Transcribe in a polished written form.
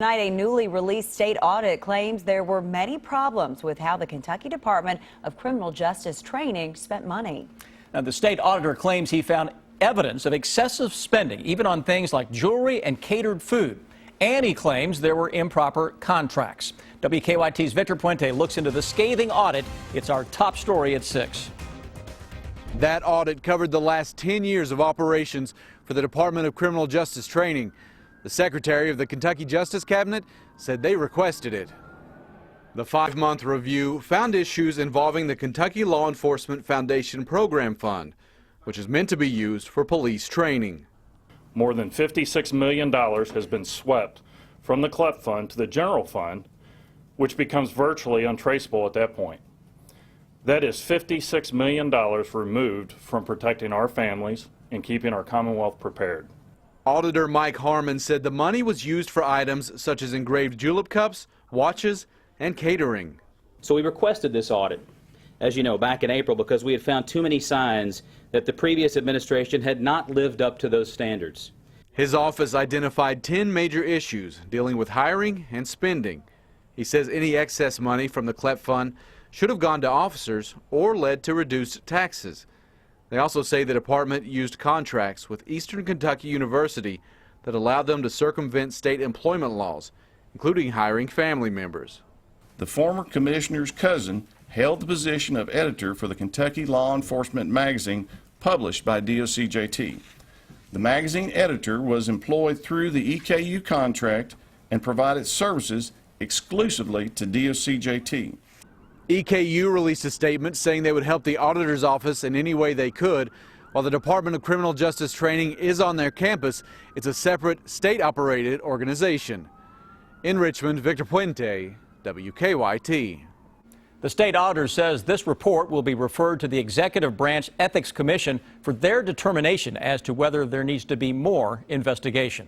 Tonight, a newly released state audit claims there were many problems with how the Kentucky Department of Criminal Justice Training spent money. Now, the state auditor claims he found evidence of excessive spending, even on things like jewelry and catered food. And he claims there were improper contracts. WKYT's Victor Puente looks into the scathing audit. It's our top story at 6. That audit covered the last 10 years of operations for the Department of Criminal Justice Training. The Secretary of the Kentucky Justice Cabinet said they requested it. The 5-month review found issues involving the Kentucky Law Enforcement Foundation Program Fund, which is meant to be used for police training. More than $56 million has been swept from the CLEP fund to the general fund, which becomes virtually untraceable at that point. That is $56 million removed from protecting our families and keeping our Commonwealth prepared. Auditor Mike Harmon said the money was used for items such as engraved julep cups, watches, and catering. So we requested this audit, as you know, back in April because we had found too many signs that the previous administration had not lived up to those standards. His office identified 10 major issues dealing with hiring and spending. He says any excess money from the CLEP fund should have gone to officers or led to reduced taxes. They also say the department used contracts with Eastern Kentucky University that allowed them to circumvent state employment laws, including hiring family members. The former commissioner's cousin held the position of editor for the Kentucky Law Enforcement magazine published by WKYT. The magazine editor was employed through the EKU contract and provided services exclusively to WKYT. EKU released a statement saying they would help the auditor's office in any way they could. While the Department of Criminal Justice Training is on their campus, it's a separate state-operated organization. In Richmond, Victor Puente, WKYT. The state auditor says this report will be referred to the Executive Branch Ethics Commission for their determination as to whether there needs to be more investigation.